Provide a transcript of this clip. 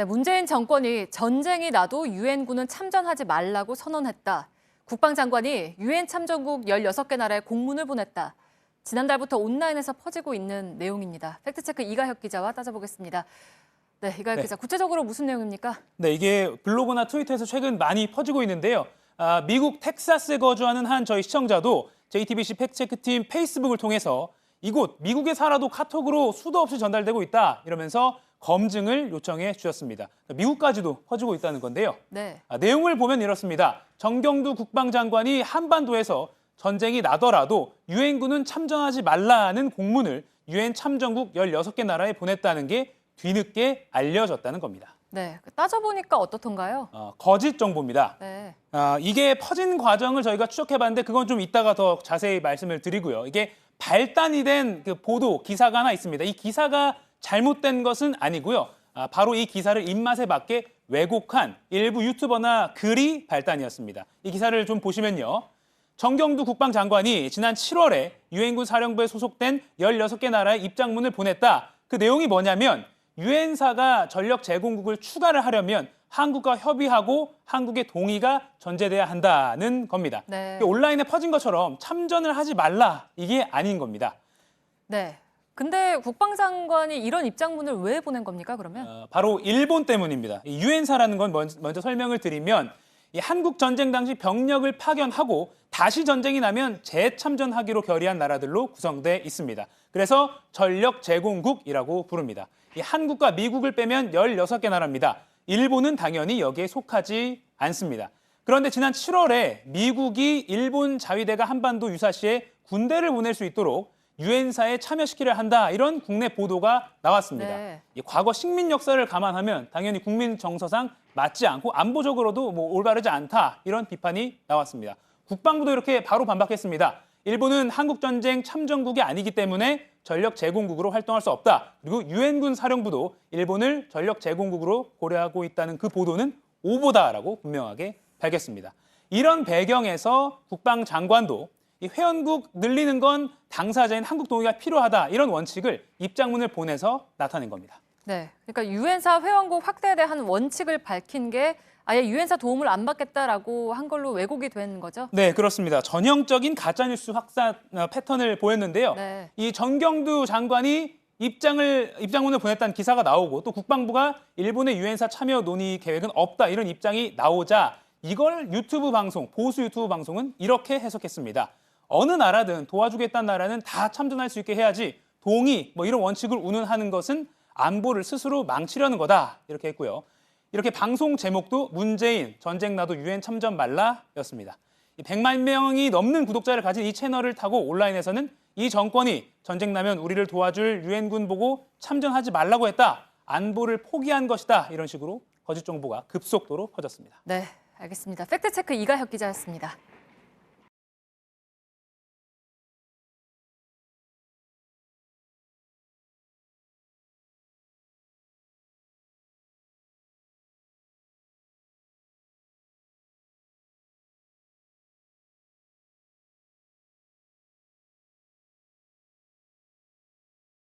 네, 문재인 정권이 전쟁이 나도 유엔군은 참전하지 말라고 선언했다. 국방장관이 유엔 참전국 16개 나라에 공문을 보냈다. 지난달부터 온라인에서 퍼지고 있는 내용입니다. 팩트체크 이가혁 기자와 따져보겠습니다. 네, 이가혁 기자, 구체적으로 무슨 내용입니까? 네, 이게 블로그나 트위터에서 최근 많이 퍼지고 있는데요. 미국 텍사스에 거주하는 한 저희 시청자도 JTBC 팩트체크팀 페이스북을 통해서 이곳 미국에 살아도 카톡으로 수도 없이 전달되고 있다 이러면서 검증을 요청해 주셨습니다. 미국까지도 퍼지고 있다는 건데요. 네. 내용을 보면 이렇습니다. 정경두 국방장관이 한반도에서 전쟁이 나더라도 유엔군은 참전하지 말라는 공문을 유엔 참전국 16개 나라에 보냈다는 게 뒤늦게 알려졌다는 겁니다. 네, 따져보니까 어떻던가요? 거짓 정보입니다. 네. 이게 퍼진 과정을 저희가 추적해봤는데 그건 좀 이따가 더 자세히 말씀을 드리고요. 이게 발단이 된 그 보도, 기사가 하나 있습니다. 이 기사가 잘못된 것은 아니고요. 바로 이 기사를 입맛에 맞게 왜곡한 일부 유튜버나 글이 발단이었습니다. 이 기사를 좀 보시면요. 정경두 국방장관이 지난 7월에 유엔군 사령부에 소속된 16개 나라의 입장문을 보냈다. 그 내용이 뭐냐면 유엔사가 전력 제공국을 추가를 하려면 한국과 협의하고 한국의 동의가 전제돼야 한다는 겁니다. 네. 온라인에 퍼진 것처럼 참전을 하지 말라 이게 아닌 겁니다. 네. 근데 국방장관이 이런 입장문을 왜 보낸 겁니까, 그러면? 바로 일본 때문입니다. 이 유엔사라는 건 먼저 설명을 드리면 이 한국 전쟁 당시 병력을 파견하고 다시 전쟁이 나면 재참전하기로 결의한 나라들로 구성돼 있습니다. 그래서 전력 제공국이라고 부릅니다. 이 한국과 미국을 빼면 16개 나라입니다. 일본은 당연히 여기에 속하지 않습니다. 그런데 지난 7월에 미국이 일본 자위대가 한반도 유사시에 군대를 보낼 수 있도록 유엔사에 참여시키려 한다 이런 국내 보도가 나왔습니다. 네. 이 과거 식민 역사를 감안하면 당연히 국민 정서상 맞지 않고 안보적으로도 올바르지 않다 이런 비판이 나왔습니다. 국방부도 이렇게 바로 반박했습니다. 일본은 한국전쟁 참전국이 아니기 때문에 전력 제공국으로 활동할 수 없다. 그리고 유엔군 사령부도 일본을 전력 제공국으로 고려하고 있다는 그 보도는 오보다라고 분명하게 밝혔습니다. 이런 배경에서 국방장관도 이 회원국 늘리는 건 당사자인 한국 동의가 필요하다 이런 원칙을 입장문을 보내서 나타낸 겁니다. 네, 그러니까 유엔사 회원국 확대에 대한 원칙을 밝힌 게 아예 유엔사 도움을 안 받겠다라고 한 걸로 왜곡이 된 거죠? 네, 그렇습니다. 전형적인 가짜뉴스 확산 패턴을 보였는데요. 네. 이 정경두 장관이 입장문을 보냈다는 기사가 나오고 또 국방부가 일본의 유엔사 참여 논의 계획은 없다 이런 입장이 나오자 이걸 유튜브 방송, 보수 유튜브 방송은 이렇게 해석했습니다. 어느 나라든 도와주겠다는 나라는 다 참전할 수 있게 해야지 동의 이런 원칙을 운운하는 것은 안보를 스스로 망치려는 거다 이렇게 했고요. 이렇게 방송 제목도 문재인 전쟁 나도 유엔 참전 말라였습니다. 100만 명이 넘는 구독자를 가진 이 채널을 타고 온라인에서는 이 정권이 전쟁 나면 우리를 도와줄 유엔군 보고 참전하지 말라고 했다. 안보를 포기한 것이다. 이런 식으로 거짓 정보가 급속도로 퍼졌습니다. 네, 알겠습니다. 팩트체크 이가혁 기자였습니다.